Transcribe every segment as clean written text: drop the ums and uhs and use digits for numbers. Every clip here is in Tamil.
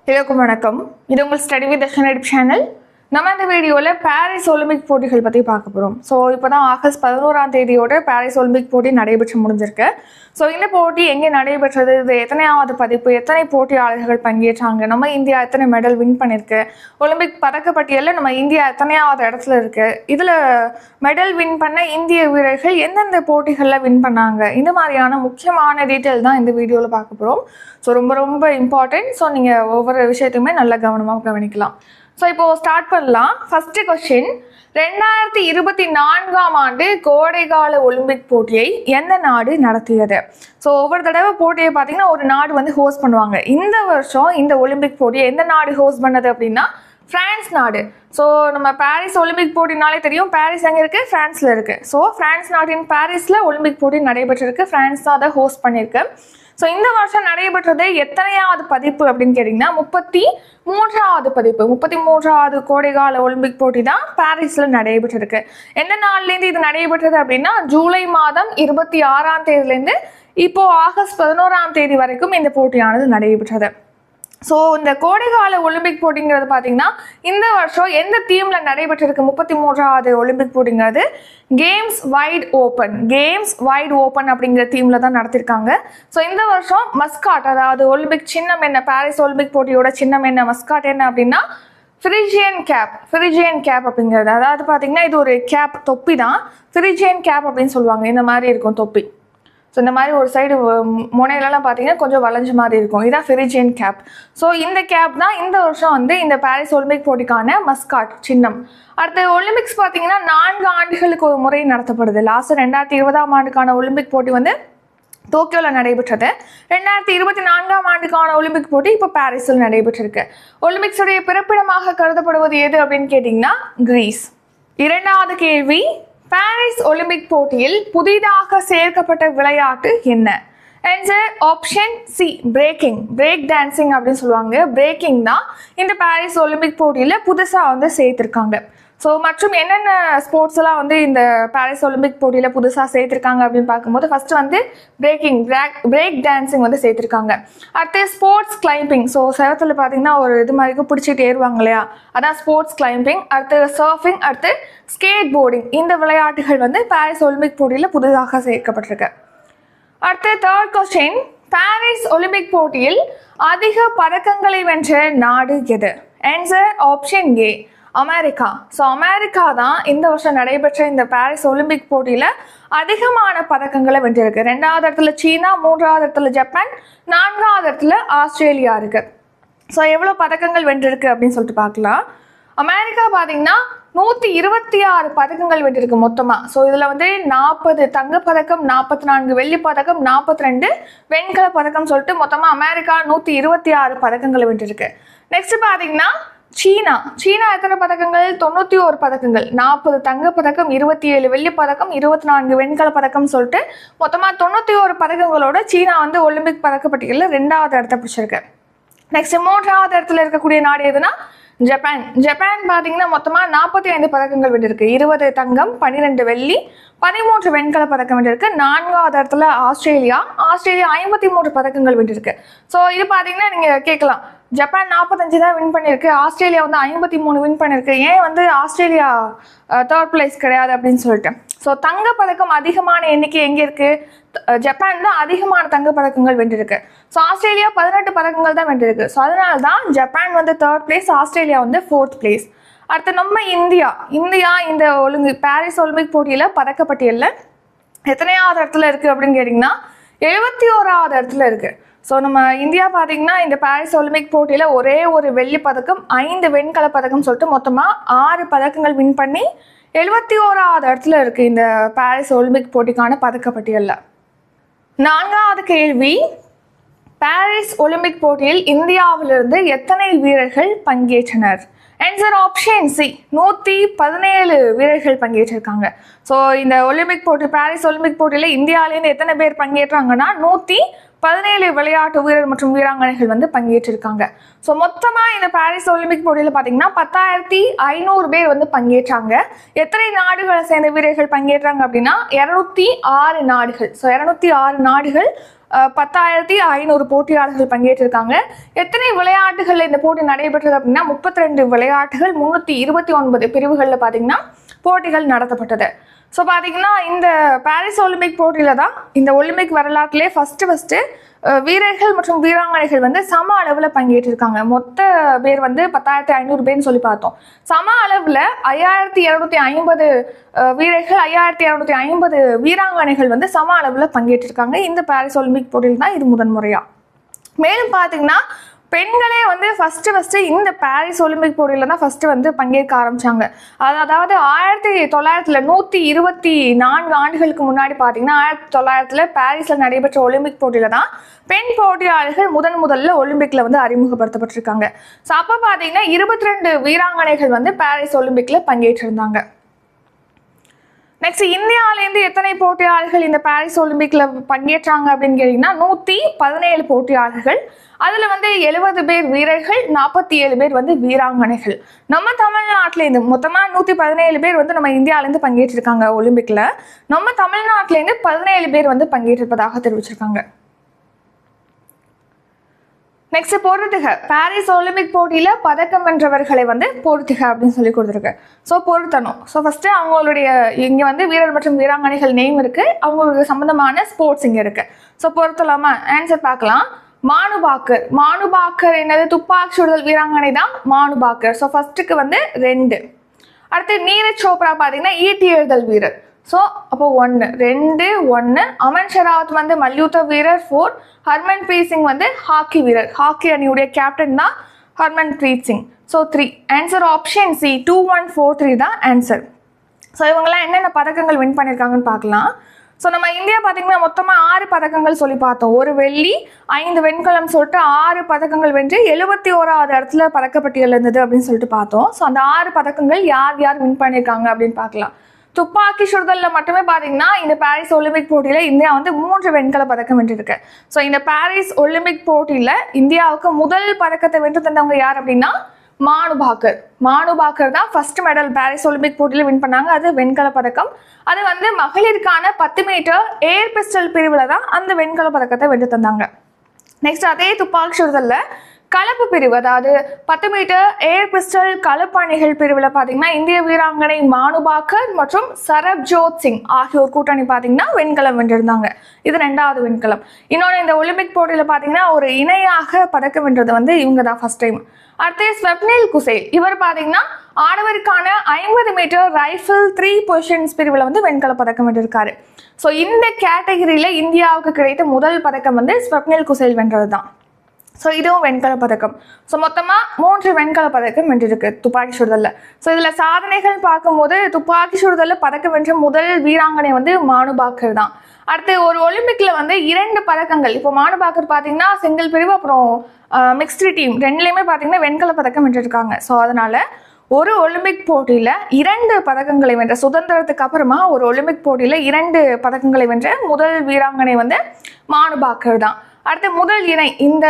எல்லாருக்கும் வணக்கம். இது உங்கள் ஸ்டடி வித் தர்ஷன் சேனல். நம்ம இந்த வீடியோவில் பாரிஸ் ஒலிம்பிக் போட்டிகள் பற்றி பார்க்க போகிறோம். ஸோ இப்போ தான் ஆகஸ்ட் 11 பாரிஸ் ஒலிம்பிக் போட்டி நடைபெற்று முடிஞ்சிருக்கு. ஸோ இந்த போட்டி எங்கே நடைபெற்றது, இது எத்தனையாவது பதிப்பு, எத்தனை போட்டியாளர்கள் பங்கேற்றாங்க, நம்ம இந்தியா எத்தனை மெடல் வின் பண்ணியிருக்கு, ஒலிம்பிக் பதக்கப்பட்டியலில் நம்ம இந்தியா எத்தனையாவது இடத்துல இருக்குது, இதில் மெடல் வின் பண்ண இந்திய வீரர்கள் எந்தெந்த போட்டிகளில் வின் பண்ணாங்க, இந்த மாதிரியான முக்கியமான டீட்டெயில் தான் இந்த வீடியோவில் பார்க்க போகிறோம். ஸோ ரொம்ப ரொம்ப இம்பார்ட்டன்ட். ஸோ நீங்கள் ஒவ்வொரு விஷயத்தையுமே நல்லா கவனமாக கவனிக்கலாம். ஸோ இப்போது ஸ்டார்ட் பண்ணலாம். ஃபஸ்ட்டு கொஸ்டின், 2024 கோடைகால ஒலிம்பிக் போட்டியை எந்த நாடு நடத்தியது? ஸோ ஒவ்வொரு தடவை போட்டியை பார்த்தீங்கன்னா ஒரு நாடு வந்து ஹோஸ்ட் பண்ணுவாங்க. இந்த வருஷம் இந்த ஒலிம்பிக் போட்டியை எந்த நாடு ஹோஸ்ட் பண்ணது அப்படின்னா பிரான்ஸ் நாடு. ஸோ நம்ம பாரிஸ் ஒலிம்பிக் போட்டினாலே தெரியும், பாரிஸ் எங்கே இருக்குது, ஃப்ரான்ஸில் இருக்குது. ஸோ பிரான்ஸ் நாட்டின் பாரிஸில் ஒலிம்பிக் போட்டி நடைபெற்றிருக்கு. பிரான்ஸ் தான் அதை ஹோஸ்ட் பண்ணியிருக்கு. ஸோ இந்த வருஷம் நடைபெற்றது எத்தனையாவது பதிப்பு அப்படின்னு கேட்டிங்கன்னா 33வது பதிப்பு. 33வது கோடைகால ஒலிம்பிக் போட்டி தான் பாரிஸில் நடைபெற்றிருக்கு. எந்த நாள்லேருந்து இது நடைபெற்றது அப்படின்னா ஜூலை மாதம் 26ஆம் தேதியிலேருந்து இப்போது ஆகஸ்ட் 11ஆம் தேதி வரைக்கும் இந்த போட்டியானது நடைபெற்றது. ஸோ இந்த கோடைகால ஒலிம்பிக் போட்டிங்கிறது பார்த்தீங்கன்னா இந்த வருஷம் எந்த தீமில் நடைபெற்றிருக்கு? 33வது ஒலிம்பிக் போட்டிங்கிறது கேம்ஸ் வைட் ஓப்பன் அப்படிங்கிற தீமில் தான் நடத்திருக்காங்க. ஸோ இந்த வருஷம் மஸ்காட், அதாவது ஒலிம்பிக் சின்னம் என்ன, பாரிஸ் ஒலிம்பிக் போட்டியோட சின்னம் என்ன, மஸ்காட் என்ன அப்படின்னா ஃப்ரிஜியன் கேப் அப்படிங்கிறது. அதாவது பார்த்தீங்கன்னா இது ஒரு கேப், தொப்பி தான். ஃப்ரிஜியன் கேப் அப்படின்னு சொல்லுவாங்க. இந்த மாதிரி இருக்கும் தொப்பி. ஸோ இந்த மாதிரி ஒரு சைடு முனையிலலாம் பார்த்தீங்கன்னா கொஞ்சம் வளைஞ்ச மாதிரி இருக்கும். இதுதான் ஃப்ரிஜியன் கேப். ஸோ இந்த கேப் தான் இந்த வருஷம் வந்து இந்த பாரிஸ் ஒலிம்பிக் போட்டிக்கான மஸ்காட் சின்னம். அடுத்த ஒலிம்பிக்ஸ் பார்த்தீங்கன்னா 4 ஆண்டுகளுக்கு ஒரு முறை நடத்தப்படுது. லாஸ்ட் 2020ஆம் ஆண்டுக்கான ஒலிம்பிக் போட்டி வந்து டோக்கியோவில் நடைபெற்றது. 2024ஆம் ஆண்டுக்கான ஒலிம்பிக் போட்டி இப்போ பாரிஸில் நடைபெற்றிருக்கு. ஒலிம்பிக்ஸுடைய பிறப்பிடமாக கருதப்படுவது எது அப்படின்னு கேட்டிங்கன்னா கிரீஸ். இரண்டாவது கேள்வி, பாரிஸ் ஒலிம்பிக் போட்டியில் புதிதாக சேர்க்கப்பட்ட விளையாட்டு என்ன? Answer option C, break dancing அப்படின்னு சொல்லுவாங்க. பிரேக்கிங் தான் இந்த பாரிஸ் ஒலிம்பிக் போட்டியில் புதுசாக வந்து சேர்த்துருக்காங்க. ஸோ மற்றும் என்னென்ன ஸ்போர்ட்ஸ் எல்லாம் வந்து இந்த பாரிஸ் ஒலிம்பிக் போட்டியில் புதுசாக சேர்த்துருக்காங்க அப்படின்னு பார்க்கும்போது ஃபர்ஸ்ட் வந்து பிரேக் டான்சிங் வந்து சேர்த்துருக்காங்க. அடுத்து ஸ்போர்ட்ஸ் கிளைம்பிங். ஸோ செவத்தில் பார்த்தீங்கன்னா ஒரு இது மாதிரி பிடிச்சிட்டு ஏறுவாங்க இல்லையா, அதான் ஸ்போர்ட்ஸ் கிளைம்பிங். அடுத்து சர்ஃபிங், அடுத்து ஸ்கேட் போர்டிங். இந்த விளையாட்டுகள் வந்து பாரிஸ் ஒலிம்பிக் போட்டியில் புதிதாக சேர்க்கப்பட்டிருக்கு. அடுத்து தேர்ட் கொஸ்டின், பாரிஸ் ஒலிம்பிக் போட்டியில் அதிக பதக்கங்களை வென்ற நாடு எது? Answer option A, America. So America தான் இந்த வருஷம் நடைபெற்ற இந்த பாரிஸ் ஒலிம்பிக் போட்டியில் அதிகமான பதக்கங்களை வென்றிருக்கு. 2வது இடத்துல சீனா, 3வது இடத்துல ஜப்பான், 4வது இடத்துல ஆஸ்திரேலியா இருக்குது. ஸோ எவ்வளோ பதக்கங்கள் வென்றிருக்கு அப்படின்னு சொல்லிட்டு பார்க்கலாம். அமெரிக்கா பார்த்தீங்கன்னா 126 பதக்கங்கள் வென்றிருக்கு மொத்தமாக. ஸோ இதில் வந்து 40 தங்கப்பதக்கம், 44 வெள்ளி பதக்கம், 42 வெண்கல பதக்கம் சொல்லிட்டு மொத்தமாக அமெரிக்கா 126 பதக்கங்களை வென்றிருக்கு. நெக்ஸ்ட் பார்த்தீங்கன்னா சீனா எத்தனை பதக்கங்கள்? 91 பதக்கங்கள், 40 தங்கப்பதக்கம், 27 வெள்ளி பதக்கம், 24 வெண்கல பதக்கம் சொல்லிட்டு மொத்தமாக 91 பதக்கங்களோட சீனா வந்து ஒலிம்பிக் பதக்கப்பட்டியலில் 2வது இடத்த பிடிச்சிருக்கு. நெக்ஸ்ட் 3வது இடத்துல இருக்கக்கூடிய நாடு எதுனா ஜப்பான் பார்த்தீங்கன்னா மொத்தமாக 45 பதக்கங்கள் வென்றிருக்கு. 20 தங்கம், 12 வெள்ளி, 13 வெண்கல பதக்கம் வென்றிருக்கு. 4வது இடத்துல ஆஸ்திரேலியா 53 பதக்கங்கள் வென்றிருக்கு. ஸோ இது பார்த்தீங்கன்னா நீங்கள் கேட்கலாம், ஜப்பான் 45 தான் வின் பண்ணியிருக்கு, ஆஸ்திரேலியா வந்து 53 வின் பண்ணியிருக்கு, ஏன் வந்து ஆஸ்திரேலியா தேர்ட் பிளேஸ் கிடையாது அப்படின்னு சொல்லிட்டு. ஸோ தங்கப்பதக்கம் அதிகமான எண்ணிக்கை எங்கே இருக்குது? ஜப்பான் தான் அதிகமான தங்கப்பதக்கங்கள் வென்றிருக்கு. ஸோ ஆஸ்திரேலியா 18 பதக்கங்கள் தான் வென்றிருக்கு. ஸோ அதனால தான் ஜப்பான் வந்து தேர்ட் பிளேஸ், ஆஸ்திரேலியா வந்து 4th பிளேஸ். அடுத்து நம்ம இந்தியா இந்த பாரிஸ் ஒலிம்பிக் போட்டியில் பதக்கப்பட்டியலில் எத்தனையாவது இடத்துல இருக்குது அப்படின்னு கேட்டிங்கன்னா 71வது இடத்துல இருக்குது. ஸோ நம்ம இந்தியா பார்த்தீங்கன்னா இந்த பாரிஸ் ஒலிம்பிக் போட்டியில் ஒரே ஒரு வெள்ளி பதக்கம், 5 வெண்கல பதக்கம் சொல்லிட்டு மொத்தமாக 6 பதக்கங்கள் வின் பண்ணி 71வது இடத்துல இருக்குது இந்த பாரிஸ் ஒலிம்பிக் போட்டிக்கான பதக்கப்பட்டியலில். 4வது கேள்வி, பாரிஸ் ஒலிம்பிக் போட்டியில் இந்தியாவிலிருந்து எத்தனை வீரர்கள் பங்கேற்றனர்? ஆன்சர் ஆப்ஷன் சி, 117 வீரர்கள் பங்கேற்றிருக்காங்க. ஸோ இந்த ஒலிம்பிக் போட்டி, பாரிஸ் ஒலிம்பிக் போட்டியில் இந்தியாவிலேருந்து எத்தனை பேர் பங்கேற்றாங்கன்னா 117 விளையாட்டு வீரர் மற்றும் வீராங்கனைகள் வந்து பங்கேற்றிருக்காங்க. ஸோ மொத்தமாக இந்த பாரிஸ் ஒலிம்பிக் போட்டியில் பார்த்தீங்கன்னா 10,500 பேர் வந்து பங்கேற்றாங்க. எத்தனை நாடுகளை சேர்ந்த வீரர்கள் பங்கேற்றாங்க அப்படின்னா 206 நாடுகள். ஸோ 206 நாடுகள் 10,500 போட்டியாளர்கள் பங்கேற்றிருக்காங்க. எத்தனை விளையாட்டுகளில் இந்த போட்டி நடைபெற்றது அப்படின்னா 32 விளையாட்டுகள் 329 பிரிவுகளில் பார்த்தீங்கன்னா போட்டிகள் நடத்தப்பட்டது. ஸோ பார்த்தீங்கன்னா இந்த பாரிஸ் ஒலிம்பிக் போட்டியில் தான் இந்த ஒலிம்பிக் வரலாற்றிலே ஃபஸ்ட்டு வீரர்கள் மற்றும் வீராங்கனைகள் வந்து சம அளவில் பங்கேற்றிருக்காங்க. மொத்த பேர் வந்து 10,500 பேர்னு சொல்லி பார்த்தோம். சம அளவில் 5,250 வீரர்கள் 5,250 வீராங்கனைகள் வந்து சம அளவில் பங்கேற்றிருக்காங்க. இந்த பாரிஸ் ஒலிம்பிக் போட்டியில் தான் இது முதன்முறையாக. மேலும் பார்த்தீங்கன்னா பெண்களே வந்து ஃபஸ்ட்டு இந்த பாரிஸ் ஒலிம்பிக் போட்டியில் தான் ஃபஸ்ட்டு வந்து பங்கேற்க ஆரம்பித்தாங்க. அதாவது 124 ஆண்டுகளுக்கு முன்னாடி பார்த்தீங்கன்னா 1900 பாரிஸில் நடைபெற்ற ஒலிம்பிக் போட்டியில் தான் பெண் போட்டியாளர்கள் முதல்ல ஒலிம்பிக்கில் வந்து அறிமுகப்படுத்தப்பட்டிருக்காங்க. ஸோ அப்போ பார்த்தீங்கன்னா 22 வீராங்கனைகள் வந்து பாரிஸ் ஒலிம்பிக்கில் பங்கேற்றிருந்தாங்க. நெக்ஸ்ட் இந்தியாவிலேருந்து எத்தனை போட்டியாளர்கள் இந்த பாரிஸ் ஒலிம்பிக்கில் பங்கேற்றாங்க அப்படின்னு கேட்டிங்கன்னா 117 போட்டியாளர்கள். அதில் வந்து 70 பேர் வீரர்கள், 47 பேர் வந்து வீராங்கனைகள். நம்ம தமிழ்நாட்டிலேருந்து மொத்தமாக 117 பேர் வந்து நம்ம இந்தியாவிலேருந்து பங்கேற்றிருக்காங்க ஒலிம்பிக்கில். நம்ம தமிழ்நாட்டிலேருந்து 17 பேர் வந்து பங்கேற்றிருப்பதாக தெரிவிச்சிருக்காங்க. நெக்ஸ்ட் பொறுத்துக. பாரிஸ் ஒலிம்பிக் போட்டியில் பதக்கம் வென்றவர்களை வந்து பொறுத்துக அப்படின்னு சொல்லி கொடுத்துருக்கு. ஸோ பொருத்தணும். ஸோ ஃபஸ்ட்டு அவங்களுடைய இங்கே வந்து வீரர் மற்றும் வீராங்கனைகள் நேம் இருக்குது, அவங்களுக்கு சம்மந்தமான ஸ்போர்ட்ஸ் இங்கே இருக்குது. ஸோ பொருத்தலாமா? ஆன்சர் பார்க்கலாம். மானுபாக்கர் என்னது? துப்பாக்கி சுடுதல் வீராங்கனை தான் மானுபாக்கர். ஸோ ஃபஸ்ட்டுக்கு வந்து 2. அடுத்து நீரஜ் சோப்ரா பார்த்தீங்கன்னா ஈட்டி எறிதல் வீரர். ஸோ அப்போ 1 2 1. அமன் ஷெராவத் வந்து மல்யுத்த வீரர் 4. ஹர்மன்பிரீத் சிங் வந்து ஹாக்கி வீரர். ஹாக்கி அணியுடைய கேப்டன் தான் Harmanpreet Singh. So 3. Answer option C 2 1 4 3 தான் ஆன்சர். ஸோ இவங்கெல்லாம் என்னென்ன பதக்கங்கள் வின் பண்ணியிருக்காங்கன்னு பார்க்கலாம். ஸோ நம்ம இந்தியா பார்த்தீங்கன்னா மொத்தமாக 6 பதக்கங்கள் சொல்லி பார்த்தோம். 1 வெள்ளி 5 வெண்கலம் சொல்லிட்டு 6 பதக்கங்கள் வென்று 71வது இடத்துல பதக்கப்பட்டியல் இருந்தது அப்படின்னு சொல்லிட்டு பார்த்தோம். ஸோ அந்த 6 பதக்கங்கள் யார் வின் பண்ணியிருக்காங்க அப்படின்னு பார்க்கலாம். துப்பாக்கி சுடுதலில் மட்டுமே பார்த்தீங்கன்னா இந்த பாரிஸ் ஒலிம்பிக் போட்டியில் இந்தியா வந்து 3 வெண்கல பதக்கம் வென்றிருக்கு. ஸோ இந்த பாரிஸ் ஒலிம்பிக் போட்டியில் இந்தியாவுக்கு முதல் பதக்கத்தை வென்று தந்தவங்க யார் அப்படின்னா மானுபாக்கர் தான் ஃபர்ஸ்ட் மெடல் பாரிஸ் ஒலிம்பிக் போட்டியில் வின் பண்ணாங்க. அது வெண்கல பதக்கம். அது வந்து மகளிருக்கான 10 மீட்டர் ஏர் பிஸ்டல் பிரிவில் தான் அந்த வெண்கல பதக்கத்தை வென்று தந்தாங்க. நெக்ஸ்ட் அதே துப்பாக்கி சுடுதலில் கலப்பு பிரிவு, அதாவது 10 மீட்டர் ஏர் பிஸ்டல் கலப்பு அணிகள் பிரிவில் பார்த்தீங்கன்னா இந்திய வீராங்கனை மானுபாக்கர் மற்றும் சரப்ஜோத் சிங் ஆகியோர் கூட்டணி பார்த்தீங்கன்னா வெண்கலம் வென்றிருந்தாங்க. இது 2வது வெண்கலம். இன்னொன்று இந்த ஒலிம்பிக் போட்டியில் பார்த்தீங்கன்னா ஒரு இணையாக பதக்கம் வென்றது வந்து இவங்க தான் ஃபர்ஸ்ட் டைம். அடுத்து ஸ்வப்னில் குசேல், இவர் பார்த்தீங்கன்னா ஆடவருக்கான 50 மீட்டர் ரைஃபிள் 3 பொசிஷன்ஸ் பிரிவில் வந்து வெண்கல பதக்கம் வென்றிருக்காரு. ஸோ இந்த கேட்டகரியில் இந்தியாவுக்கு கிடைத்த முதல் பதக்கம் வந்து ஸ்வப்னில் குசேல் வென்றது தான். ஸோ இதுவும் வெண்கல பதக்கம். ஸோ மொத்தமாக 3 வெண்கல பதக்கம் வென்றிருக்கு துப்பாக்கி சுடுதலில். ஸோ இதில் சாதனைகள் பார்க்கும்போது துப்பாக்கி சுடுதலில் பதக்கம் வென்ற முதல் வீராங்கனை வந்து மானுபாக்கர் தான். அடுத்து ஒரு ஒலிம்பிக்கில் வந்து 2 பதக்கங்கள், இப்போ மானுபாக்கர் பார்த்தீங்கன்னா சிங்கிள் பிரிவு அப்புறம் மிக்ஸ்டு டீம் 2லேயுமே பார்த்தீங்கன்னா வெண்கல பதக்கம் வென்றிருக்காங்க. ஸோ அதனால் ஒரு ஒலிம்பிக் போட்டியில் 2 பதக்கங்களை வென்ற, சுதந்திரத்துக்கு அப்புறமா ஒரு ஒலிம்பிக் போட்டியில் 2 பதக்கங்களை வென்ற முதல் வீராங்கனை வந்து மானுபாக்கர் தான். அடுத்து முதல் இணை இந்த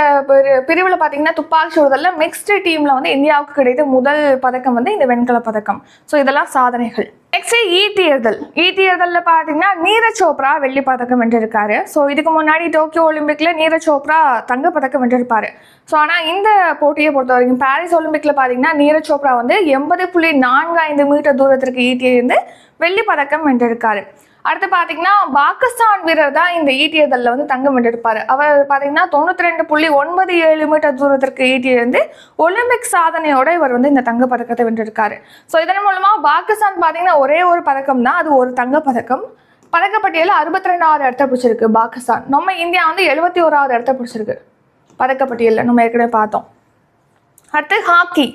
பிரிவில் பார்த்தீங்கன்னா துப்பாக்கி சுடுதலில் மிக்ஸ்டு டீமில் வந்து இந்தியாவுக்கு கிடைத்த முதல் பதக்கம் வந்து இந்த வெண்கல பதக்கம். ஸோ இதெல்லாம் சாதனைகள். நெக்ஸ்ட் ஈட்டி எறிதலில் பார்த்தீங்கன்னா நீரஜ் சோப்ரா வெள்ளி பதக்கம் வென்றிருக்காரு. ஸோ இதுக்கு முன்னாடி டோக்கியோ ஒலிம்பிக்கில் நீரஜ் சோப்ரா தங்க பதக்கம் வென்றிருப்பாரு. ஸோ ஆனால் இந்த போட்டியை பொறுத்த வரைக்கும் பாரிஸ் ஒலிம்பிக்கில் பார்த்தீங்கன்னா நீரஜ் சோப்ரா வந்து 80.45 மீட்டர் தூரத்திற்கு ஈட்டி எறிந்து வெள்ளி பதக்கம் வென்றிருக்காரு. அடுத்து பார்த்தீங்கன்னா பாகிஸ்தான் வீரர் தான் இந்த ஈட்டி எறிதலில் வந்து தங்கம் வென்றிருப்பார். அவர் பார்த்தீங்கன்னா 92.97 மீட்டர் தூரத்திற்கு ஈட்டி எறிந்து ஒலிம்பிக் சாதனையோட இவர் வந்து இந்த தங்க பதக்கத்தை வென்றிருக்காரு. ஸோ இதன் மூலமாக பாகிஸ்தான் பார்த்தீங்கன்னா ஒரே ஒரு பதக்கம் தான், அது ஒரு தங்க பதக்கம். பதக்கப்பட்டியலில் 62வது இடத்த பிடிச்சிருக்கு பாகிஸ்தான். நம்ம இந்தியா வந்து 71வது இடத்த பிடிச்சிருக்கு பதக்கப்பட்டியலில், நம்ம ஏற்கனவே பார்த்தோம். அடுத்து ஹாக்கி.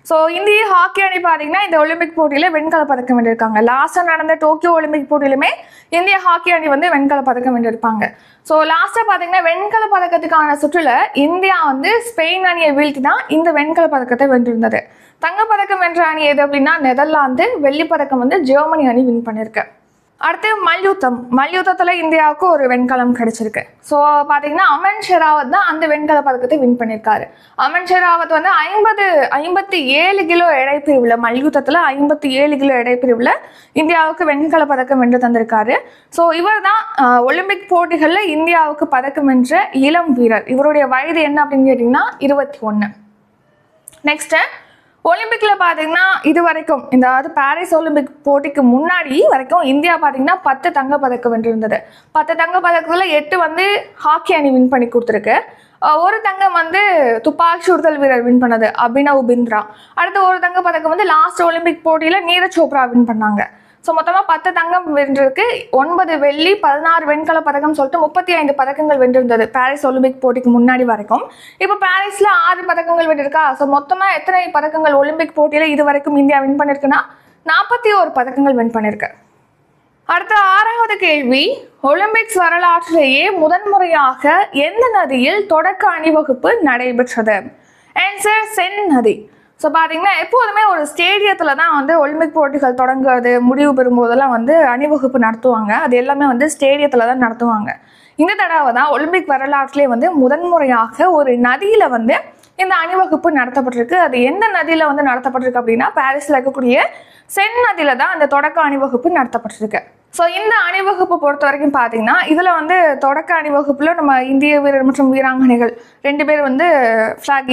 ஸோ இந்திய ஹாக்கி அணி பார்த்தீங்கன்னா இந்த ஒலிம்பிக் போட்டியில் வெண்கல பதக்கம் வென்றிருக்காங்க. லாஸ்ட்டாக நடந்த டோக்கியோ ஒலிம்பிக் போட்டியிலுமே இந்திய ஹாக்கி அணி வந்து வெண்கல பதக்கம் வென்றிருப்பாங்க. ஸோ லாஸ்ட்டாக பார்த்தீங்கன்னா வெண்கல பதக்கத்துக்கான சுற்றுல இந்தியா வந்து ஸ்பெயின் அணியை வீழ்த்தி தான் இந்த வெண்கல பதக்கத்தை வென்றிருந்தது. தங்கப்பதக்கம் வென்ற அணி எது அப்படின்னா நெதர்லாந்து, வெள்ளி பதக்கம் வந்து ஜெர்மனி அணி வின் பண்ணியிருக்கு. அடுத்து மல்யுத்தத்தில் இந்தியாவுக்கு ஒரு வெண்கலம் கிடைச்சிருக்கு. ஸோ பார்த்தீங்கன்னா அமன் ஷெராவத் தான் அந்த வெண்கல பதக்கத்தை வின் பண்ணியிருக்காரு. அமன் ஷெராவத் வந்து 57 கிலோ எடைப்பிரிவில் மல்யுத்தத்தில் 57 கிலோ எடைப்பிரிவில் இந்தியாவுக்கு வெண்கல பதக்கம் வென்று தந்திருக்காரு. ஸோ இவர் தான் ஒலிம்பிக் போட்டிகளில் இந்தியாவுக்கு பதக்கம் வென்ற இளம் வீரர். இவருடைய வயது என்ன அப்படின்னு கேட்டிங்கன்னா 21. நெக்ஸ்ட்டு ஒலிம்பிக்கில் பார்த்தீங்கன்னா இது வரைக்கும் அதாவது பாரிஸ் ஒலிம்பிக் போட்டிக்கு முன்னாடி வரைக்கும் இந்தியா பார்த்தீங்கன்னா 10 தங்கப்பதக்கம் வென்றிருந்தது. 10 தங்கப்பதக்கத்தில் 8 வந்து ஹாக்கி அணி வின் பண்ணி கொடுத்துருக்கு. ஒரு தங்கம் வந்து துப்பாக்கி சுடுதல் வீரர் வின் பண்ணது அபினவ் பிந்த்ரா. அடுத்து ஒரு தங்கப்பதக்கம் வந்து லாஸ்ட் ஒலிம்பிக் போட்டியில் நீரஜ் சோப்ரா வின் பண்ணாங்க. ஸோ மொத்தமாக 10 தங்கம் வென்றிருக்கு, 9 வெள்ளி, 16 வெண்கல பதக்கம் சொல்லிட்டு 35 பதக்கங்கள் வென்றிருந்தது பாரிஸ் ஒலிம்பிக் போட்டிக்கு முன்னாடி வரைக்கும். இப்போ பாரிஸில் 6 பதக்கங்கள் வென்றிருக்கா. ஸோ மொத்தமாக எத்தனை பதக்கங்கள் ஒலிம்பிக் போட்டியில் இது வரைக்கும் இந்தியா வின் பண்ணியிருக்குன்னா 41 பதக்கங்கள் வின் பண்ணியிருக்கு. அடுத்த 6வது கேள்வி, ஒலிம்பிக்ஸ் வரலாற்றிலேயே முதன்முறையாக எந்த நதியில் தொடக்க அணிவகுப்பு நடைபெற்றது? ஆன்சர் சென் நதி. ஸோ பார்த்தீங்கன்னா எப்போதுமே ஒரு ஸ்டேடியத்தில் தான் வந்து ஒலிம்பிக் போட்டிகள் தொடங்குறது முடிவு பெறும்போதெல்லாம் வந்து அணிவகுப்பு நடத்துவாங்க. அது எல்லாமே வந்து ஸ்டேடியத்தில் தான் நடத்துவாங்க. இந்த தடவை தான் ஒலிம்பிக் வரலாற்றிலே வந்து முதன்முறையாக ஒரு நதியில் வந்து இந்த அணிவகுப்பு நடத்தப்பட்டிருக்கு. அது எந்த நதியில் வந்து நடத்தப்பட்டிருக்கு அப்படின்னா பாரிஸில் இருக்கக்கூடிய சென் நதியில் தான் அந்த தொடக்க அணிவகுப்பு நடத்தப்பட்டிருக்கு. ஸோ இந்த அணிவகுப்பு பொறுத்த வரைக்கும் பார்த்தீங்கன்னா இதில் வந்து தொடக்க அணிவகுப்பில் நம்ம இந்திய வீரர் மற்றும் வீராங்கனைகள் 2 பேர் வந்து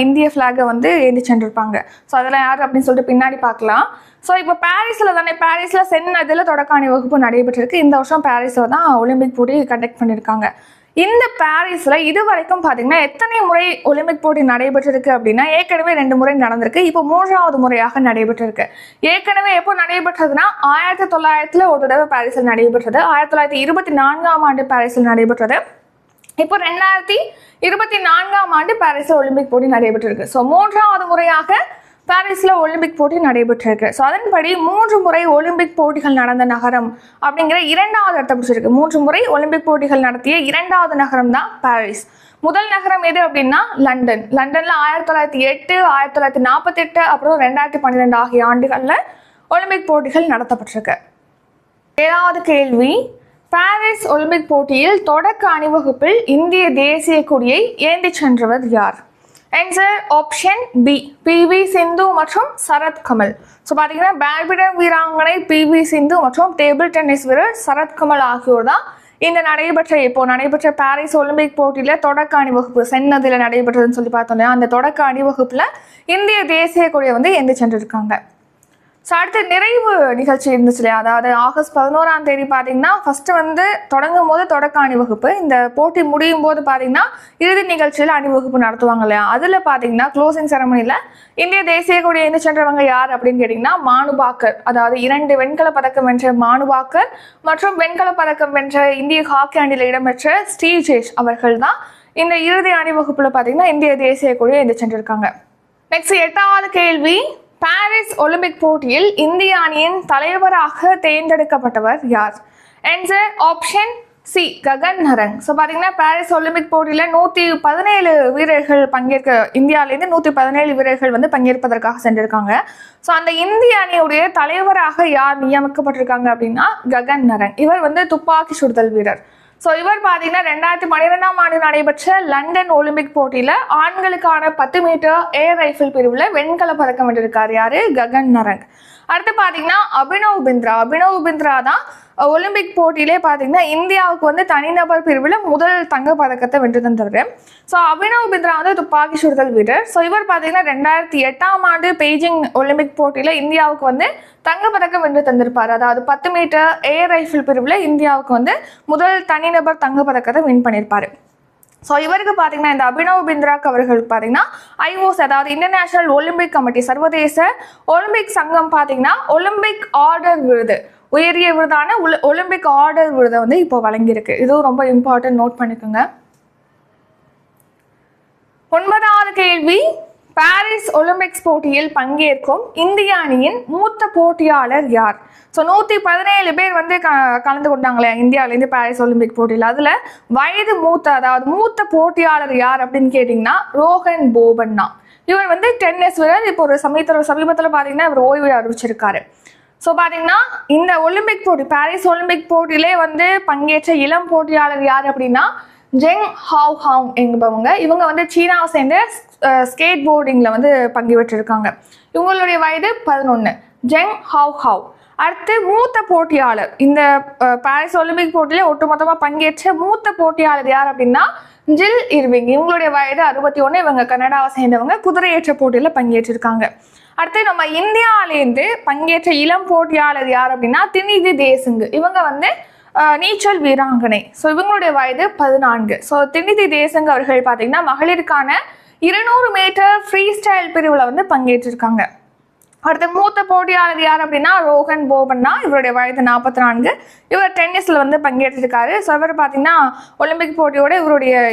இந்திய ஃப்ளாகை வந்து ஏந்தி சென்றிருப்பாங்க. ஸோ அதெல்லாம் யார் அப்படின்னு சொல்லிட்டு பின்னாடி பார்க்கலாம். ஸோ இப்போ பாரிஸில் சென் நதியில் தொடக்க அணிவகுப்பு நடைபெற்றிருக்கு. இந்த வருஷம் பாரிஸில் தான் ஒலிம்பிக் போட்டி கண்டக்ட் பண்ணியிருக்காங்க. இந்த பாரிஸில் இது வரைக்கும் பார்த்தீங்கன்னா எத்தனை முறை ஒலிம்பிக் போட்டி நடைபெற்றிருக்கு அப்படின்னா ஏற்கனவே 2 முறை நடந்திருக்கு. இப்போ 3வது முறையாக நடைபெற்றிருக்கு. ஏற்கனவே எப்போ நடைபெற்றதுன்னா 1900 ஒரு தடவை பாரிஸில் நடைபெற்றது. 1924ஆம் ஆண்டு பாரிஸில் நடைபெற்றது. இப்போ 2024ஆம் ஆண்டு பாரிஸில் ஒலிம்பிக் போட்டி நடைபெற்றிருக்கு. ஸோ 3வது முறையாக பாரிஸில் ஒலிம்பிக் போட்டி நடைபெற்றிருக்கு. ஸோ அதன்படி 3 முறை ஒலிம்பிக் போட்டிகள் நடந்த நகரம் அப்படிங்கிற 2வது இடத்தை பிடிச்சிருக்கு. 3 முறை ஒலிம்பிக் போட்டிகள் நடத்திய 2வது நகரம் தான் பாரிஸ். முதல் நகரம் எது அப்படின்னா லண்டன். லண்டனில் 1908, 1948 அப்புறம் 2012 ஆகிய ஆண்டுகளில் ஒலிம்பிக் போட்டிகள் நடத்தப்பட்டிருக்கு. 7வது கேள்வி, பாரிஸ் ஒலிம்பிக் போட்டியில் தொடக்க அணிவகுப்பில் இந்திய தேசிய கொடியை ஏந்தி சென்றவர் யார்? ஆன்சர் ஆப்ஷன் பி, PV சிந்து மற்றும் சரத் கமல். ஸோ பார்த்தீங்கன்னா பேட்மிண்டன் வீராங்கனை PV சிந்து மற்றும் டேபிள் டென்னிஸ் வீரர் சரத் கமல் ஆகியோர் தான் இந்த நடைபெற்ற பாரிஸ் ஒலிம்பிக் போட்டியில் தொடக்க அணிவகுப்பு சென் நதியில் நடைபெற்றதுன்னு சொல்லி பார்த்தோம் இல்லையா, அந்த தொடக்க அணிவகுப்பில் இந்திய தேசிய கொடியை வந்து ஏந்தி சென்றிருக்காங்க. ஸோ அடுத்து நிறைவு நிகழ்ச்சி இருந்துச்சு இல்லையா, அதாவது ஆகஸ்ட் 11ஆம் தேதி பார்த்தீங்கன்னா ஃபஸ்ட்டு வந்து தொடங்கும் போது தொடக்க அணிவகுப்பு, இந்த போட்டி முடியும் போது பார்த்தீங்கன்னா இறுதி நிகழ்ச்சியில் அணிவகுப்பு நடத்துவாங்க இல்லையா, அதில் பார்த்தீங்கன்னா க்ளோசிங் செரமனியில் இந்திய தேசிய கொடியை ஏந்தி சென்றவங்க யார் அப்படின்னு கேட்டிங்கன்னா மானு பாக்கர், அதாவது 2 வெண்கல பதக்கம் வென்ற மானு பாக்கர் மற்றும் வெண்கல பதக்கம் வென்ற இந்திய ஹாக்கி அணியில் இடம்பெற்ற ஸ்ரீஜேஷ் அவர்கள் தான் இந்த இறுதி அணிவகுப்பில் பார்த்தீங்கன்னா இந்திய தேசிய கொடியை ஏந்தி சென்றிருக்காங்க. நெக்ஸ்ட் 8வது கேள்வி, பாரிஸ் ஒலிம்பிக் போட்டியில் இந்திய அணியின் தலைவராக தேர்ந்தெடுக்கப்பட்டவர் யார்? Answer option C, Gagan Narang. So பார்த்தீங்கன்னா பாரிஸ் ஒலிம்பிக் போட்டியில் 117 வீரர்கள் இந்தியாவிலேருந்து 117 வீரர்கள் வந்து பங்கேற்பதற்காக சென்றிருக்காங்க. ஸோ அந்த இந்திய அணியுடைய தலைவராக யார் நியமிக்கப்பட்டிருக்காங்க அப்படின்னா ககன் நரங். இவர் வந்து துப்பாக்கி சுடுதல் வீரர். ஸோ இவர் பார்த்தீங்கன்னா 2012ஆம் ஆண்டு நடைபெற்ற லண்டன் ஒலிம்பிக் போட்டியில் ஆண்களுக்கான 10 மீட்டர் ஏர் ரைஃபிள் பிரிவில் வெண்கல பதக்கம் வென்றிருக்கார். யாரு? ககன் நரங். அடுத்து பார்த்தீங்கன்னா அபினவ் பிந்த்ரா தான் ஒலிம்பிக் போட்டியிலே பார்த்தீங்கன்னா இந்தியாவுக்கு வந்து தனிநபர் பிரிவில் முதல் தங்க பதக்கத்தை வென்று தந்தவர். ஸோ அபினவ் பிந்த்ரா வந்து துப்பாக்கி சுடுதல் வீரர். ஸோ இவர் பார்த்தீங்கன்னா 2008ஆம் ஆண்டு பெய்ஜிங் ஒலிம்பிக் போட்டியில் இந்தியாவுக்கு வந்து தங்கப்பதக்கம் வென்று தந்திருப்பார். அதாவது 10 மீட்டர் ஏர் ரைஃபிள் பிரிவில் இந்தியாவுக்கு வந்து முதல் தனிநபர் தங்கப்பதக்கத்தை வின் பண்ணியிருப்பார். ஸோ இவருக்கு பார்த்தீங்கன்னா இந்த அபினவ் பிந்த்ராக் அவர்களுக்கு பார்த்தீங்கன்னா IOC, அதாவது இன்டர்நேஷனல் ஒலிம்பிக் கமிட்டி, சர்வதேச ஒலிம்பிக் சங்கம் பார்த்தீங்கன்னா ஒலிம்பிக் ஆர்டர் விருது, உயரிய விருதான ஒலிம்பிக் ஆர்டர் விருதை வந்து இப்போ வழங்கியிருக்கு. இதுவும் ரொம்ப இம்பார்ட்டன்ட், நோட் பண்ணிக்கோங்க. 9வது கேள்வி, பாரிஸ் ஒலிம்பிக்ஸ் போட்டியில் பங்கேற்கும் இந்திய அணியின் மூத்த போட்டியாளர் யார்? ஸோ 117 பேர் வந்து கலந்து கொண்டாங்களே இந்தியாவிலேருந்து பாரிஸ் ஒலிம்பிக் போட்டியில். அதில் வயது மூத்த போட்டியாளர் யார் அப்படின்னு கேட்டிங்கன்னா ரோஹன் போபண்ணா. இவர் வந்து டென்னிஸ் வீரர். இப்போ ஒரு சமீபத்தில் பார்த்தீங்கன்னா இவர் ஓய்வு அறிவிச்சிருக்காரு. ஸோ பார்த்தீங்கன்னா இந்த ஒலிம்பிக் போட்டி பாரிஸ் ஒலிம்பிக் போட்டியிலே வந்து பங்கேற்ற இளம் போட்டியாளர் யார் அப்படின்னா ஜெங் ஹாவ் ஹாங் என்பவங்க. இவங்க வந்து சீனாவை சேர்ந்த ஸ்கேட் போர்டிங்கில் வந்து பங்கு பெற்றிருக்காங்க. இவங்களுடைய வயது 11. Zheng have have. அடுத்து மூத்த போட்டியாளர் இந்த பாரிஸ் ஒலிம்பிக் போட்டியில ஒட்டுமொத்தமாக பங்கேற்ற மூத்த போட்டியாளர் யார் அப்படின்னா ஜில் இர்விங். இவங்களுடைய வயது 61. இவங்க கனடாவை சேர்ந்தவங்க. குதிரையேற்ற போட்டியில் பங்கேற்றிருக்காங்க. அடுத்து நம்ம இந்தியாவிலேருந்து பங்கேற்ற இளம் போட்டியாளர் யார் அப்படின்னா தினிதி தேசுங். இவங்க வந்து நீச்சல் வீராங்கனை. ஸோ இவங்களுடைய வயது 14. ஸோ தினிதி தேசுங் அவர்கள் பார்த்தீங்கன்னா மகளிருக்கான 200 மீட்டர் ஃப்ரீ ஸ்டைல் பிரிவில் வந்து பங்கேற்றிருக்காங்க. அடுத்த மூத்த போட்டியாளர் யார் அப்படின்னா ரோஹன் போபண்ணா. இவருடைய வயது 44. இவர் டென்னிஸில் வந்து பங்கேற்றிருக்காரு. ஸோ இவர் பார்த்தீங்கன்னா ஒலிம்பிக் போட்டியோட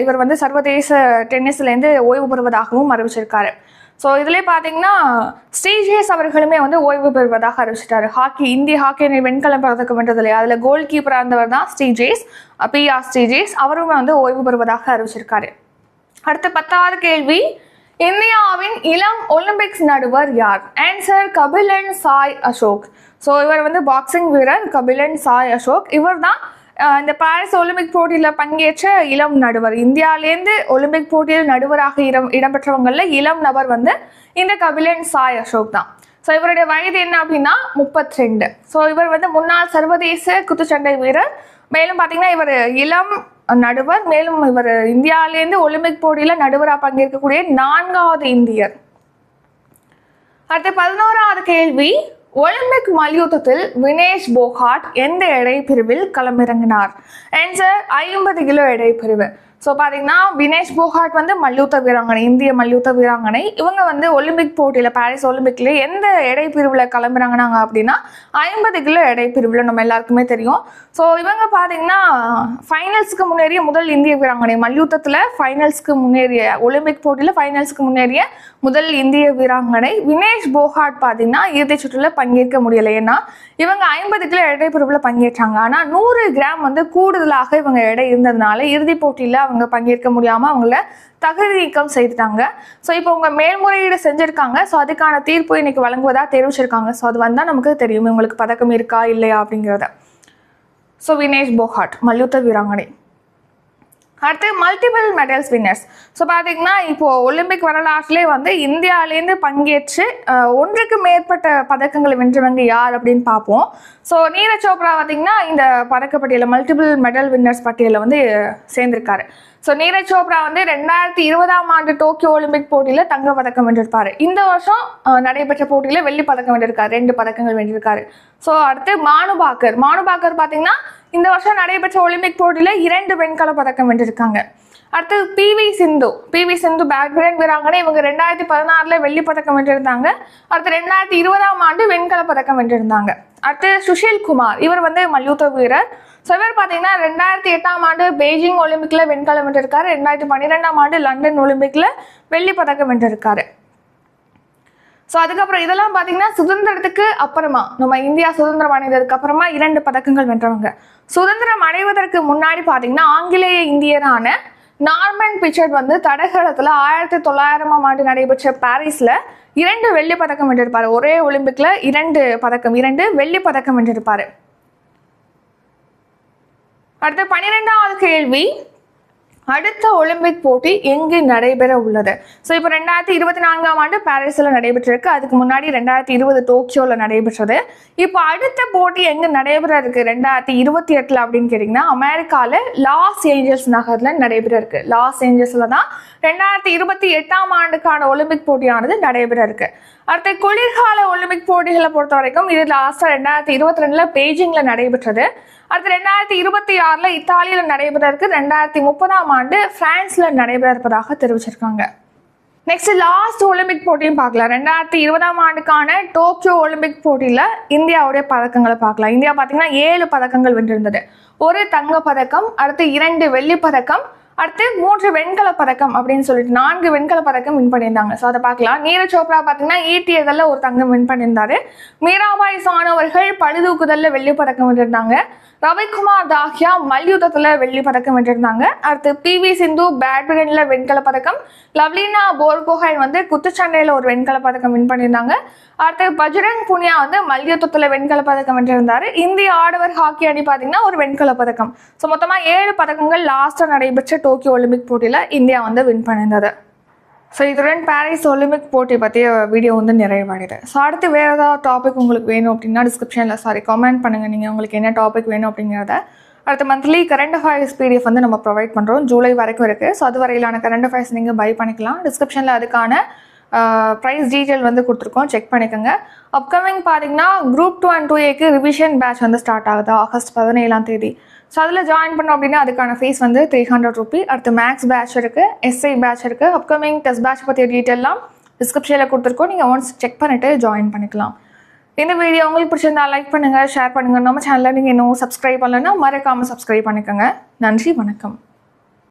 இவர் வந்து சர்வதேச டென்னிஸ்லேருந்து ஓய்வு பெறுவதாகவும் அறிவிச்சிருக்காரு. ஸோ இதிலே பார்த்தீங்கன்னா ஸ்ரீஜேஷ் அவர்களுமே வந்து ஓய்வு பெறுவதாக அறிவிச்சிட்டாரு. இந்திய ஹாக்கி அணி வெண்கலம் பதக்கம் வென்றது இல்லையா, அதில் கோல் கீப்பராக இருந்தவர் தான் ஸ்ரீஜேஷ், ஸ்ரீஜேஷ். அவருமே வந்து ஓய்வு பெறுவதாக அறிவிச்சிருக்காரு. அடுத்த 10வது கேள்வி, இந்தியாவின் இளம் ஒலிம்பிக்ஸ் நடுவர் யார்? ஆன்சர் கபிலன் சாய் அசோக். ஸோ இவர் வந்து பாக்ஸிங் வீரர் கபிலன் சாய் அசோக். இவர் தான் இந்த பாரிஸ் ஒலிம்பிக் போட்டியில் பங்கேற்ற இளம் நடுவர். இந்தியாவிலேருந்து ஒலிம்பிக் போட்டியில் நடுவராக இடம்பெற்றவங்களில் இளம் நபர் வந்து இந்த கபிலன் சாய் அசோக் தான். ஸோ இவருடைய வயது என்ன அப்படின்னா 32. ஸோ இவர் வந்து முன்னாள் சர்வதேச குத்துச்சண்டை வீரர். மேலும் பார்த்தீங்கன்னா இவர் இளம் நடுவர். மேலும் இவர் இந்தியாவிலேருந்து ஒலிம்பிக் போட்டியில் நடுவராக பங்கேற்கக்கூடிய 4வது இந்தியர். அடுத்த 11வது கேள்வி, ஒலிம்பிக் மல்யுத்தத்தில் வினேஷ் போகாட் எந்த எடை பிரிவில் களமிறங்கினார்? ஆன்சர் 50 கிலோ எடை பிரிவு. ஸோ பார்த்தீங்கன்னா வினேஷ் போகாட் வந்து மல்யுத்த வீராங்கனை, இந்திய மல்யுத்த வீராங்கனை. இவங்க வந்து ஒலிம்பிக் போட்டியில் பாரிஸ் ஒலிம்பிக்ல எந்த எடை பிரிவில் கிளம்புறாங்கனாங்க அப்படின்னா 50 கிலோ எடை பிரிவில். நம்ம எல்லாருக்குமே தெரியும். ஸோ இவங்க பார்த்தீங்கன்னா ஃபைனல்ஸ்க்கு முன்னேறிய முதல் இந்திய வீராங்கனை. மல்யுத்தத்தில் ஃபைனல்ஸ்க்கு முன்னேறிய ஒலிம்பிக் போட்டியில் ஃபைனல்ஸ்க்கு முன்னேறிய முதல் இந்திய வீராங்கனை. வினேஷ் போகாட் பார்த்தீங்கன்னா இறுதி சுற்றில் பங்கேற்க முடியலை. ஏன்னா இவங்க 50 கிலோ எடை பிரிவில் பங்கேற்றாங்க. ஆனால் 100 கிராம் வந்து கூடுதலாக இவங்க எடை இருந்ததுனால இறுதி போட்டியில் அவங்க பங்கேற்க முடியாமல் அவங்கள தகுதி நீக்கம் செய்துட்டாங்க. ஸோ இப்போ அவங்க மேல்முறையீடு செஞ்சுருக்காங்க. ஸோ அதுக்கான தீர்ப்பு இன்னைக்கு வழங்குவதாக தெரிவிச்சிருக்காங்க. ஸோ அது வந்தால் நமக்கு தெரியும் இவங்களுக்கு பதக்கம் இருக்கா இல்லையா அப்படிங்கிறத. ஸோ வினேஷ் போகாட் மல்யுத்த வீராங்கனை. அடுத்து மல்டிபிள் மெடல்ஸ் வின்னர்ஸ். ஸோ பார்த்தீங்கன்னா இப்போது ஒலிம்பிக் வரலாற்றிலே வந்து இந்தியாவிலேருந்து பங்கேற்று 1க்கு மேற்பட்ட பதக்கங்களை வென்றவங்க யார் அப்படின்னு பார்ப்போம். ஸோ நீரஜ் சோப்ரா பார்த்தீங்கன்னா இந்த பதக்கப்பட்டியலில் மல்டிபிள் மெடல் வின்னர்ஸ் பட்டியலில் வந்து சேர்ந்திருக்காரு. ஸோ நீரஜ் சோப்ரா வந்து 2020ஆம் ஆண்டு டோக்கியோ ஒலிம்பிக் போட்டியில் தங்க பதக்கம் வென்றிருப்பாரு. இந்த வருஷம் நடைபெற்ற போட்டியில் வெள்ளி பதக்கம் வென்றிருக்காரு. 2 பதக்கங்கள் வென்றிருக்காரு. ஸோ அடுத்து மானு பாக்கர் பார்த்தீங்கன்னா இந்த வருஷம் நடைபெற்ற ஒலிம்பிக் போட்டியில் 2 வெண்கல பதக்கம் வென்றிருக்காங்க. அடுத்து பிவி சிந்து பேட்மிண்டன் வீராங்கனை. இவங்க 2016 வெள்ளி பதக்கம் வென்றிருந்தாங்க. அடுத்து 2020ஆம் ஆண்டு வெண்கல பதக்கம் வென்றிருந்தாங்க. அடுத்து சுஷில் குமார், இவர் வந்து மல்யுத்த வீரர். ஸோ இவர் பார்த்தீங்கன்னா 2008ஆம் ஆண்டு பெய்ஜிங் ஒலிம்பிக்ல வெண்கலம் வென்றிருக்காரு. 2012ஆம் ஆண்டு லண்டன் ஒலிம்பிக்ல வெள்ளி பதக்கம் வென்றிருக்காரு. ஸோ அதுக்கப்புறம் இதெல்லாம் பார்த்தீங்கன்னா சுதந்திரத்துக்கு அப்புறமா, நம்ம இந்தியா சுதந்திரம் அடைந்ததுக்கு அப்புறமா 2 பதக்கங்கள் வென்றவங்க. சுதந்திரம் அடைவதற்கு முன்னாடி பார்த்தீங்கன்னா ஆங்கிலேய இந்தியரான நார்மன் பிச்சர்ட் வந்து தடகளத்தில் 1900ஆம் ஆண்டு நடைபெற்ற பாரிஸில் 2 வெள்ளி பதக்கம் வென்றிருப்பார். ஒரே ஒலிம்பிக்ல 2 வெள்ளி பதக்கம் வென்றிருப்பார். அடுத்த 12வது கேள்வி, அடுத்த ஒலிம்பிக் போட்டி எங்கு நடைபெற உள்ளது? ஸோ இப்போ 2024ஆம் ஆண்டு பாரிஸில் நடைபெற்றிருக்கு. அதுக்கு முன்னாடி 2020 டோக்கியோவில் நடைபெற்றது. இப்போ அடுத்த போட்டி எங்கே நடைபெற இருக்கு 2028 அப்படின்னு கேட்டிங்கன்னா அமெரிக்காவில் லாஸ் ஏஞ்சல்ஸ் நகரில் நடைபெற இருக்கு. லாஸ் ஏஞ்சல்ஸில் தான் 2028ஆம் ஆண்டுக்கான ஒலிம்பிக் போட்டியானது நடைபெற இருக்கு. அடுத்த குளிர்கால ஒலிம்பிக் போட்டிகளை பொறுத்த வரைக்கும் இது லாஸ்ட்டாக 2022 பெய்ஜிங்கில் நடைபெற்றது. அடுத்து 2026 இத்தாலியில் நடைபெற இருக்கு. 2030ஆம் ஆண்டு பிரான்ஸில் நடைபெற இருப்பதாக தெரிவிச்சிருக்காங்க. நெக்ஸ்ட் லாஸ்ட் ஒலிம்பிக் போட்டியும் பார்க்கலாம். 2020ஆம் ஆண்டுக்கான டோக்கியோ ஒலிம்பிக் போட்டியில் இந்தியாவுடைய பதக்கங்களை பார்க்கலாம். இந்தியா பார்த்தீங்கன்னா 7 பதக்கங்கள் வென்றிருந்தது. 1 தங்க பதக்கம், அடுத்து 2 வெள்ளி பதக்கம், அடுத்து 3 வெண்கல பதக்கம் அப்படின்னு சொல்லிட்டு 4 வெண்கல பதக்கம் வின் பண்ணியிருந்தாங்க. ஸோ அதை பார்க்கலாம். நீரஜ் சோப்ரா பார்த்தீங்கன்னா ஈட்டியதில் ஒரு தங்கம் வின் பண்ணியிருந்தாரு. மீராபாய் சானு அவர்கள் பளுதூக்குதலில் வெள்ளி பதக்கம் வென்றிருந்தாங்க. ரவிக்குமார் தாஹியா மல்யுத்தத்தில் வெள்ளி பதக்கம் வென்றிருந்தாங்க. அடுத்து PV சிந்து பேட்மிண்டனில் வெண்கல பதக்கம், லவ்லினா போர்கோஹைன் வந்து குத்துச்சண்டையில் ஒரு வெண்கல பதக்கம் வின் பண்ணியிருந்தாங்க. அடுத்து பஜ்ரங் புனியா வந்து மல்யுத்தத்தில் வெண்கல பதக்கம் வென்றிருந்தாரு. இந்திய ஆடவர் ஹாக்கி அணி பார்த்தீங்கன்னா ஒரு வெண்கல பதக்கம். ஸோ மொத்தமாக 7 பதக்கங்கள் லாஸ்ட்டாக நடைபெற்ற டோக்கியோ ஒலிம்பிக் போட்டியில் இந்தியா வந்து வின் பண்ணியிருந்தது. ஸோ இதுடன் பாரிஸ் ஒலிம்பிக் போட்டி பற்றிய வீடியோ வந்து நிறைவடையுது. ஸோ அடுத்து வேறு ஏதாவது டாபிக் உங்களுக்கு வேணும் அப்படின்னா கமெண்ட் பண்ணுங்கள் நீங்கள் உங்களுக்கு என்ன டாபிக் வேணும் அப்படிங்கிறத. அடுத்து மந்த்லி கரண்ட் அஃபேர்ஸ் PDF வந்து நம்ம ப்ரொவைட் பண்ணுறோம். ஜூலை வரைக்கும் இருக்குது. ஸோ அது வரையிலான கரண்ட் அஃபேர்ஸ் நீங்கள் பை பண்ணிக்கலாம். டிஸ்கிரிப்ஷனில் அதுக்கான ப்ரைஸ் டீட்டெயில் வந்து கொடுத்துருக்கோம், செக் பண்ணிக்கோங்க. அப்கமிங் பார்த்தீங்கன்னா Group 2 and 2Aக்கு ரிவிஷன் பேட்ச் வந்து ஸ்டார்ட் ஆகுது ஆகஸ்ட் 17 ஸோ அதில் ஜாயின் பண்ணோம் அப்படின்னா அதுக்கான ஃபீஸ் வந்து 300 ரூபி. அடுத்து மேக்ஸ் பேட்ச் இருக்குது, SI பேட்ச் இருக்குது. அப்கமிங் டெஸ்ட் பேட்ச் பற்றிய டீட்டெயிலாம் டிஸ்கிரிப்ஷனில் கொடுத்துருக்கோம். நீங்கள் ஒன்ஸ் செக் பண்ணிவிட்டு ஜாயின் பண்ணிக்கலாம். இந்த வீடியோ உங்களுக்கு பிடிச்சிருந்தா லைக் பண்ணுங்கள், ஷேர் பண்ணுங்கள். நம்ம சேனலில் நீங்கள் இன்னும் சப்ஸ்கிரைப் பண்ணலைன்னா மறக்காமல் சப்ஸ்கிரைப் பண்ணிக்கோங்க. நன்றி, வணக்கம்.